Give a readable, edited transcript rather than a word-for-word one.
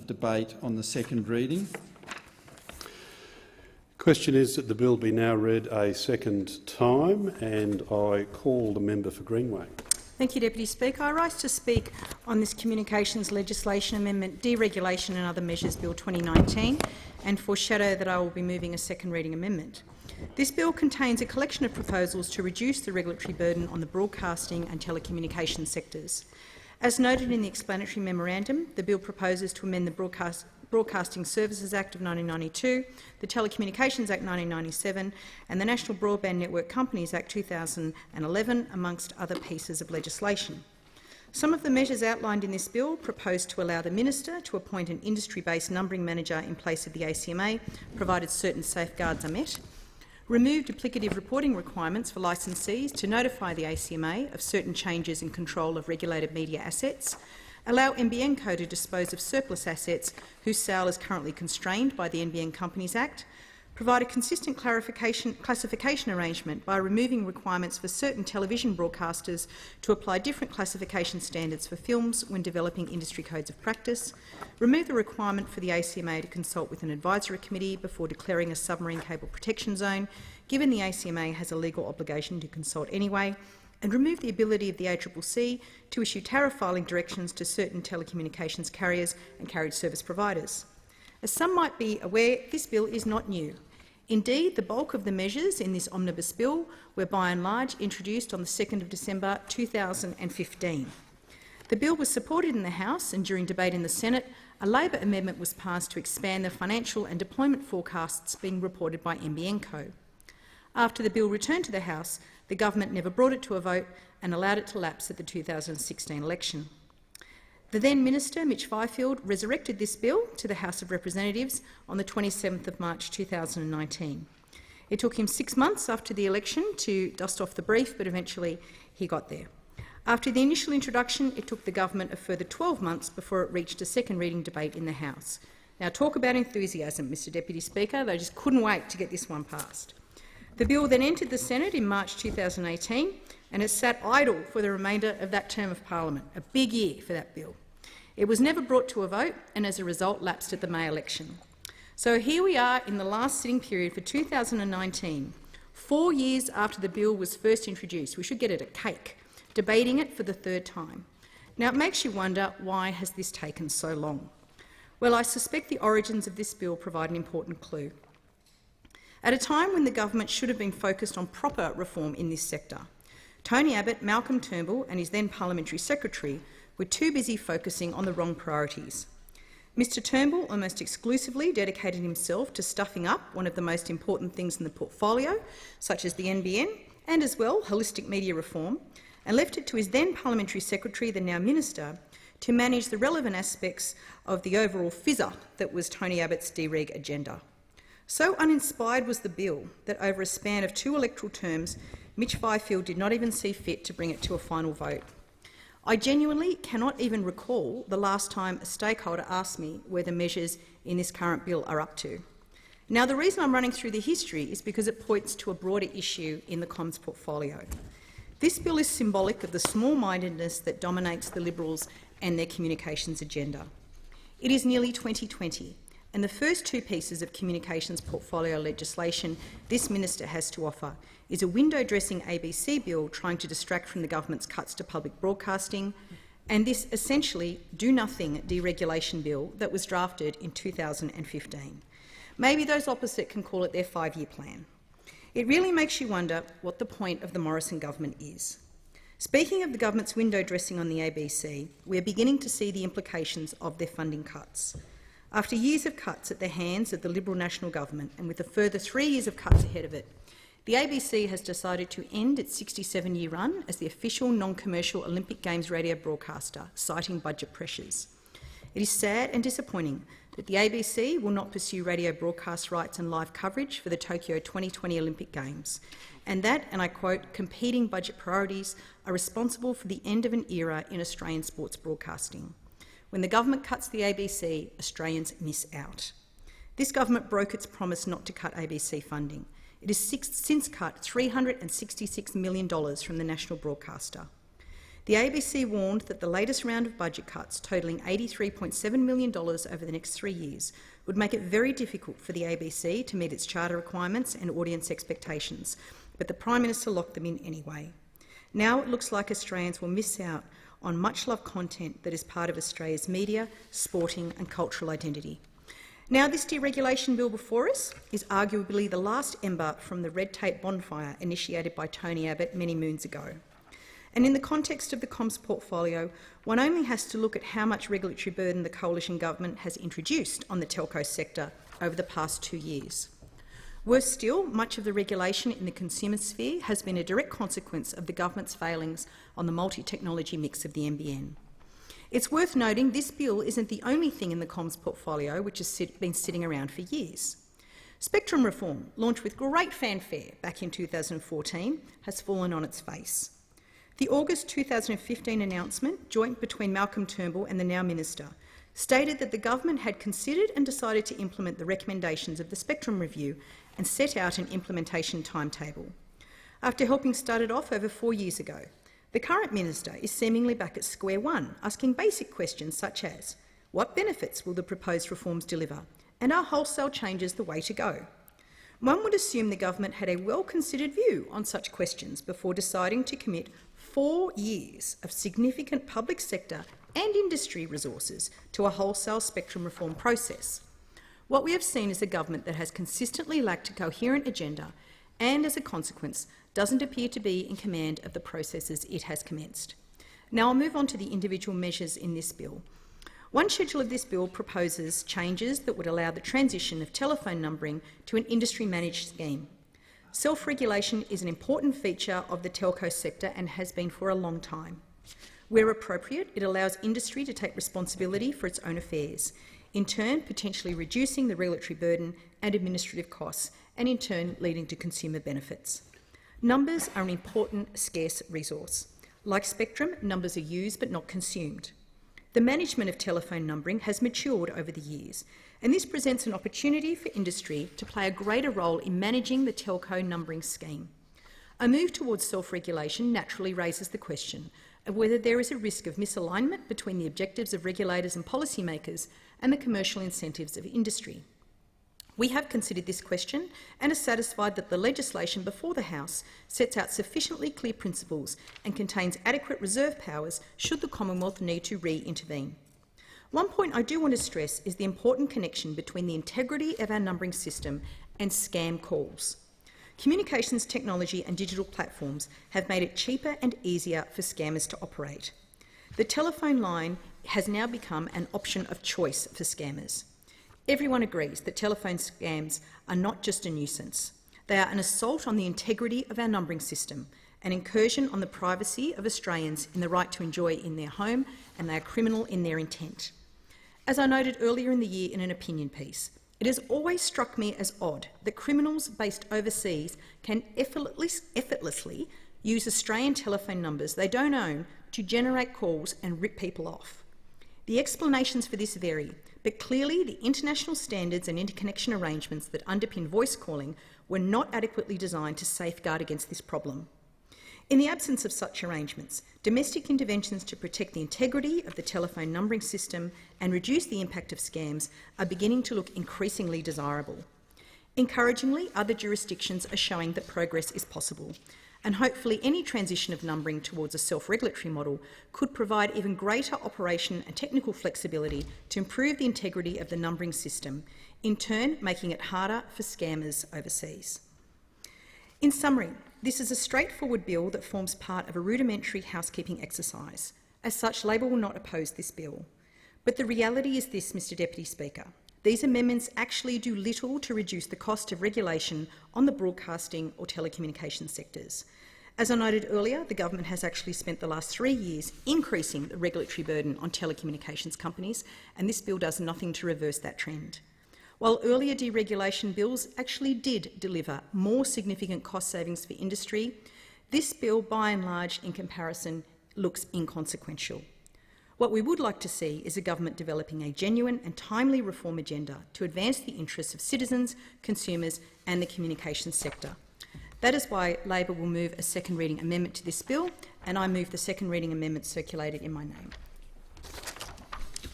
debate on the second reading. Question is that the bill be now read a second time, and I call the member for Greenway. Thank you, Deputy Speaker. I rise to speak on this Communications Legislation Amendment, Deregulation and Other Measures Bill 2019, and foreshadow that I will be moving a second reading amendment. This bill contains a collection of proposals to reduce the regulatory burden on the broadcasting and telecommunications sectors. As noted in the explanatory memorandum, the bill proposes to amend the Broadcasting Services Act of 1992, the Telecommunications Act 1997 and the National Broadband Network Companies Act 2011, amongst other pieces of legislation. Some of the measures outlined in this bill propose to allow the Minister to appoint an industry-based numbering manager in place of the ACMA, provided certain safeguards are met, remove duplicative reporting requirements for licensees to notify the ACMA of certain changes in control of regulated media assets, allow NBN Co to dispose of surplus assets whose sale is currently constrained by the NBN Companies Act, provide a consistent classification arrangement by removing requirements for certain television broadcasters to apply different classification standards for films when developing industry codes of practice, remove the requirement for the ACMA to consult with an advisory committee before declaring a submarine cable protection zone, given the ACMA has a legal obligation to consult anyway, and remove the ability of the ACCC to issue tariff filing directions to certain telecommunications carriers and carriage service providers. As some might be aware, this bill is not new. Indeed, the bulk of the measures in this omnibus bill were by and large introduced on the 2nd of December 2015. The bill was supported in the House, and during debate in the Senate, a Labor amendment was passed to expand the financial and deployment forecasts being reported by NBN Co. After the bill returned to the House, the government never brought it to a vote and allowed it to lapse at the 2016 election. The then Minister, Mitch Fifield, resurrected this bill to the House of Representatives on the 27th of March 2019. It took him 6 months after the election to dust off the brief, but eventually he got there. After the initial introduction, it took the government a further 12 months before it reached a second reading debate in the House. Now, talk about enthusiasm, Mr Deputy Speaker. They just couldn't wait to get this one passed. The bill then entered the Senate in March 2018, and it sat idle for the remainder of that term of parliament, a big year for that bill. It was never brought to a vote and as a result lapsed at the May election. So here we are in the last sitting period for 2019, 4 years after the bill was first introduced. We should get it a cake, debating it for the third time. Now, it makes you wonder, why has this taken so long? Well, I suspect the origins of this bill provide an important clue. At a time when the government should have been focused on proper reform in this sector, Tony Abbott, Malcolm Turnbull and his then parliamentary secretary were too busy focusing on the wrong priorities. Mr Turnbull almost exclusively dedicated himself to stuffing up one of the most important things in the portfolio, such as the NBN, and as well holistic media reform, and left it to his then parliamentary secretary, the now minister, to manage the relevant aspects of the overall fizzer that was Tony Abbott's dereg agenda. So uninspired was the bill that over a span of 2 electoral terms, Mitch Fifield did not even see fit to bring it to a final vote. I genuinely cannot even recall the last time a stakeholder asked me where the measures in this current bill are up to. Now, the reason I'm running through the history is because it points to a broader issue in the comms portfolio. This bill is symbolic of the small-mindedness that dominates the Liberals and their communications agenda. It is nearly 2020. And the first 2 pieces of communications portfolio legislation this minister has to offer is a window-dressing ABC bill trying to distract from the government's cuts to public broadcasting, and this essentially do-nothing deregulation bill that was drafted in 2015. Maybe those opposite can call it their 5-year plan. It really makes you wonder what the point of the Morrison government is. Speaking of the government's window-dressing on the ABC, we are beginning to see the implications of their funding cuts. After years of cuts at the hands of the Liberal National Government, and with a further 3 years of cuts ahead of it, the ABC has decided to end its 67-year run as the official non-commercial Olympic Games radio broadcaster, citing budget pressures. It is sad and disappointing that the ABC will not pursue radio broadcast rights and live coverage for the Tokyo 2020 Olympic Games, and that, and I quote, competing budget priorities are responsible for the end of an era in Australian sports broadcasting. When the government cuts the ABC, Australians miss out. This government broke its promise not to cut ABC funding. It has since cut $366 million from the national broadcaster. The ABC warned that the latest round of budget cuts, totalling $83.7 million over the next 3 years, would make it very difficult for the ABC to meet its charter requirements and audience expectations, but the Prime Minister locked them in anyway. Now it looks like Australians will miss out on much-loved content that is part of Australia's media, sporting and cultural identity. Now this deregulation bill before us is arguably the last ember from the red tape bonfire initiated by Tony Abbott many moons ago. And in the context of the comms portfolio, one only has to look at how much regulatory burden the coalition government has introduced on the telco sector over the past 2 years. Worse still, much of the regulation in the consumer sphere has been a direct consequence of the government's failings on the multi-technology mix of the NBN. It's worth noting this bill isn't the only thing in the comms portfolio which has been sitting around for years. Spectrum reform, launched with great fanfare back in 2014, has fallen on its face. The August 2015 announcement, joint between Malcolm Turnbull and the now Minister, stated that the government had considered and decided to implement the recommendations of the Spectrum Review and set out an implementation timetable. After helping start it off over 4 years ago, the current Minister is seemingly back at square one, asking basic questions such as, what benefits will the proposed reforms deliver, and are wholesale changes the way to go? One would assume the government had a well-considered view on such questions before deciding to commit 4 years of significant public sector and industry resources to a wholesale spectrum reform process. What we have seen is a government that has consistently lacked a coherent agenda and, as a consequence, doesn't appear to be in command of the processes it has commenced. Now I'll move on to the individual measures in this bill. One schedule of this bill proposes changes that would allow the transition of telephone numbering to an industry-managed scheme. Self-regulation is an important feature of the telco sector and has been for a long time. Where appropriate, it allows industry to take responsibility for its own affairs, in turn potentially reducing the regulatory burden and administrative costs, and in turn leading to consumer benefits. Numbers are an important, scarce resource. Like spectrum, numbers are used but not consumed. The management of telephone numbering has matured over the years, and this presents an opportunity for industry to play a greater role in managing the telco numbering scheme. A move towards self-regulation naturally raises the question of whether there is a risk of misalignment between the objectives of regulators and policymakers and the commercial incentives of industry. We have considered this question and are satisfied that the legislation before the House sets out sufficiently clear principles and contains adequate reserve powers should the Commonwealth need to re-intervene. One point I do want to stress is the important connection between the integrity of our numbering system and scam calls. Communications technology and digital platforms have made it cheaper and easier for scammers to operate. The telephone line has now become an option of choice for scammers. Everyone agrees that telephone scams are not just a nuisance. They are an assault on the integrity of our numbering system, an incursion on the privacy of Australians in the right to enjoy in their home, and they are criminal in their intent. As I noted earlier in the year in an opinion piece, it has always struck me as odd that criminals based overseas can effortlessly use Australian telephone numbers they don't own to generate calls and rip people off. The explanations for this vary, but clearly the international standards and interconnection arrangements that underpin voice calling were not adequately designed to safeguard against this problem. In the absence of such arrangements, domestic interventions to protect the integrity of the telephone numbering system and reduce the impact of scams are beginning to look increasingly desirable. Encouragingly, other jurisdictions are showing that progress is possible, and hopefully any transition of numbering towards a self-regulatory model could provide even greater operation and technical flexibility to improve the integrity of the numbering system, in turn making it harder for scammers overseas. In summary, this is a straightforward bill that forms part of a rudimentary housekeeping exercise. As such, Labor will not oppose this bill. But the reality is this, Mr Deputy Speaker. These amendments actually do little to reduce the cost of regulation on the broadcasting or telecommunications sectors. As I noted earlier, the government has actually spent the last 3 years increasing the regulatory burden on telecommunications companies, and this bill does nothing to reverse that trend. While earlier deregulation bills actually did deliver more significant cost savings for industry, this bill, by and large, in comparison, looks inconsequential. What we would like to see is a government developing a genuine and timely reform agenda to advance the interests of citizens, consumers and the communications sector. That is why Labor will move a second reading amendment to this bill, and I move the second reading amendment circulated in my name.